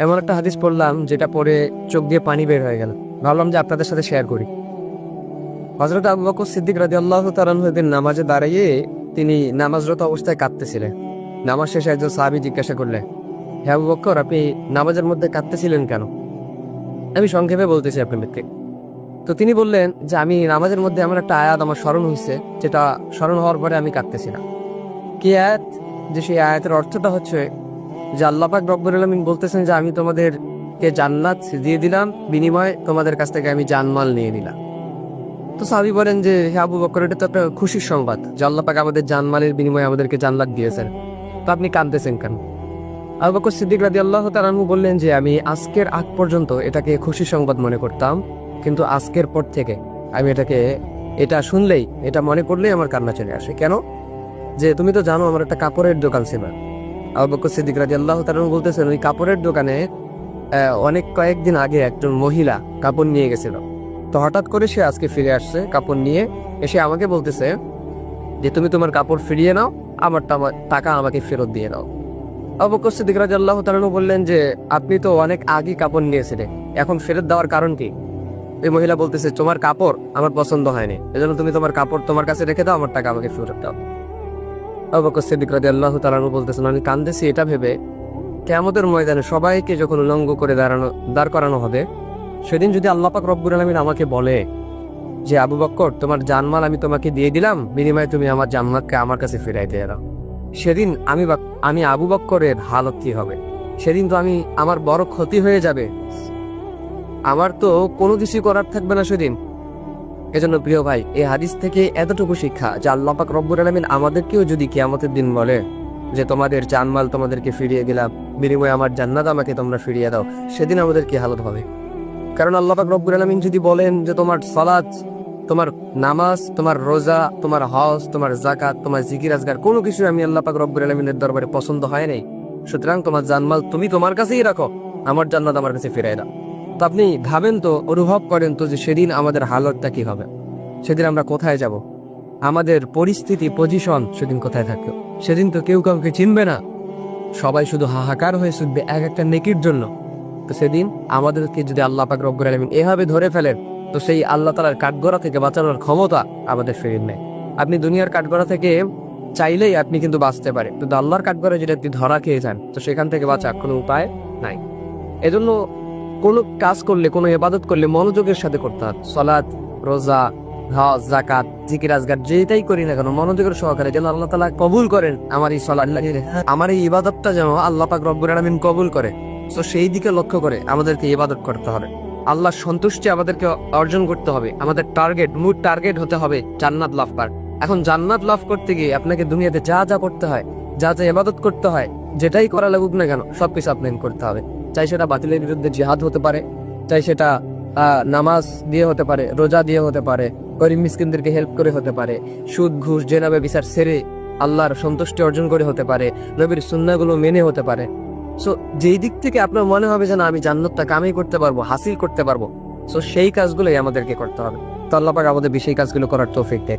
এমন একটা হাদিস পড়লাম যেটা পড়ে চোখ দিয়ে পানি বের হয়ে গেল। ভাবলাম যে আপনাদের সাথে শেয়ার করি। হযরত আবু বকর সিদ্দিক রাদিয়াল্লাহু তাআলা আনহু একদিন নামাজে দাঁড়িয়ে তিনি নামাজরত অবস্থায় কাঁদতেছিলেন। নামাজ শেষে একজন সাহাবী জিজ্ঞাসা করলেন, হে আবু বকর, আপনি নামাজের মধ্যে কাঁদতেছিলেন কেন? আমি সংক্ষেপে বলতেছি আপনাদেরকে। তো তিনি বললেন যে আমি নামাজের মধ্যে এমন একটা আয়াত আমার স্মরণ হয়েছে, যেটা স্মরণ হওয়ার পরে আমি কাঁদতেছিলাম। কি আয়াত? যে সেই আয়াতের অর্থটা হচ্ছে যে আল্লাহ পাক রব্বুল আলামিন বলতেছেন যে আমি তোমাদেরকে জান্নাত দিয়ে দিলাম, বিনিময়ে তোমাদের কাছ থেকে আমি জানমাল নিয়ে নিলাম। তো সাহাবী বলেন যে হে আবু বকর, এটা তো একটা খুশির সংবাদ যে আল্লাহ পাক আমাদের জানমালের বিনিময়ে আমাদেরকে জান্নাত দিয়েছেন, তো আপনি কাঁদতেছেন কেন? আবু বকর সিদ্দিক রাদিয়াল্লাহু তাআলা আনহু বললেন যে আমি আজকের আগ পর্যন্ত এটাকে খুশির সংবাদ মনে করতাম, কিন্তু আজকের পর থেকে আমি এটা শুনলেই, এটা মনে করলেই আমার কান্না চলে আসে। কেন? যে তুমি তো জানো আমার একটা কাপড়ের দোকান ছিল। আবু বকর সিদ্দিক রাদিয়াল্লাহু তাআলা আনহু বলতেছেন ওই কাপড়ের দোকানে কয়েকদিন আগে একজন মহিলা কাপড় নিয়ে গেছিল। তো হঠাৎ করে সে আজকে ফিরে আসছে কাপড় নিয়ে, এসে আমাকে বলতেছে যে তুমি তোমার কাপড় ফিরিয়ে নাও, আমার টাকা আমাকে ফেরত দিয়ে দাও। আবু বকর সিদ্দিক রাদিয়াল্লাহু তাআলা আনহু বললেন যে আপনি তো অনেক আগে কাপড় নিয়েছিলেন, এখন ফেরত দেওয়ার কারণ কি? এই মহিলা বলতেছে তোমার কাপড় আমার পছন্দ হয়নি, এজন্য তুমি তোমার কাপড় তোমার কাছে রেখে দাও, আমার টাকা আমাকে ফেরত দাও। আবু বকর সিদ্দিক রাদিয়াল্লাহু তাআলা আনহু বলতেছেন আমি কাঁদতেছি এটা ভেবে, কিয়ামতের ময়দানে সবাইকে যখন উলঙ্গ করে দাঁড় করানো হবে, সেদিন যদি আল্লাহ পাক রব্বুল আলামিন আমাকে বলে যে আবু বকর তোমার জানমাল আমি তোমাকে দিয়ে দিলাম, বিনিময়ে তুমি আমার জান্নাতকে আমার কাছে ফিরাই দিয়ে দাও, সেদিন আমি আবু বকরের হালত কি হবে? সেদিন তো আমার বড় ক্ষতি হয়ে যাবে, আমার তো কোনো কিছু করার থাকবে না সেদিন। এজন্য প্রিয় ভাই, এই হাদিস থেকে এতটুকু শিক্ষা যে আল্লাহ পাক রব্বুল আলামিন আমাদেরকেও যদি কিয়ামতের দিন বলে যে তোমাদের জানমাল তোমাদেরকে ফিরিয়ে দিলাম, বিনিময়ে আমার জান্নাত আমাকে তোমরা ফিরিয়ে দাও, সেদিন আমাদের কি হালত হবে? কারণ আল্লাহ পাক রব্বুল আলামিন যদি বলেন যে তোমার সালাত, তোমার নামাজ, তোমার রোজা, তোমার হজ, তোমার যাকাত, তোমার জিকির আজগার কোনো কিছু আমি আল্লাহ পাক রব্বুল আলামিনের দরবারে পছন্দ হয় নাই, সুতরাং তোমার জানমাল তুমি তোমার কাছেই রাখো, আমার জান্নাত আমার কাছে ফিরিয়ে দাও। তো আপনি ভাবেন তো, অনুভব করেন তো যে সেদিন আমাদের হালতটা কি হবে? সেদিন আমরা কোথায় যাব? আমাদের পরিস্থিতি, পজিশন সেদিন কোথায় থাকবে? সেদিন তো কেউ কাউকে চিনবে না, সবাই শুধু হাহাকার হয়ে ছুটবে এক একটা নেকির জন্য। তো সেদিন আমাদেরকে যদি আল্লাহ পাক রব্বুল আলামিন এভাবে ধরে ফেলেন, তো সেই আল্লাহ তাআলার কাঠগড়া থেকে বাঁচানোর ক্ষমতা আমাদের ফিরিয়ে নেয়। আপনি দুনিয়ার কাঠগড়া থেকে চাইলেই আপনি কিন্তু বাঁচতে পারেন, কিন্তু আল্লাহর কাঠগড়া যেটা আপনি ধরা খেয়ে যান, তো সেখান থেকে বাঁচার কোনো উপায় নাই। এজন্য কোনো কাজ করলে, কোনো ইবাদত করলে মনোযোগের সাথে করতে হবে। সালাত, রোজা, হজ, যাকাত, জিকির আজগার যেটাই করি না কেন মনোযোগের সহকারে যেন আল্লাহ তাআলা কবুল করেন আমার এই সালাত, আমার এই ইবাদতটা যেন আল্লাহ পাক রব্বুল আলামিন কবুল করে। তো সেই দিকে লক্ষ্য করে আমাদেরকে ইবাদত করতে হবে, আল্লাহর সন্তুষ্টি আমাদেরকে অর্জন করতে হবে। আমাদের মূল টার্গেট হতে হবে জান্নাত লাভ করার। এখন জান্নাত লাভ করতে গিয়ে আপনাকে দুনিয়াতে যা যা করতে হয়, যা যা ইবাদত করতে হয়, যেটাই করা লাগুক না কেন সবকিছু আপনাকে করতে হবে। চাই সেটা বাতিলের বিরুদ্ধে জিহাদ হতে পারে, চাই সেটা নামাজ দিয়ে হতে পারে, রোজা দিয়ে হতে পারে, গরিব মিসকিনদেরকে হেল্প করে হতে পারে, সুদ ঘুষ জেনাবে বিচার ছেড়ে আল্লাহর সন্তুষ্টি অর্জন করে হতে পারে, নবীর সুন্নাহগুলো মেনে হতে পারে। সো যেই দিক থেকে আপনার মনে হবে যে না আমি জান্নাতটা কামাই করতে পারবো, হাসিল করতে পারবো, সো সেই কাজগুলোই আমাদেরকে করতে হবে। তো আল্লাহ পাক আমাদের সেই কাজগুলো করার তৌফিক দেয়।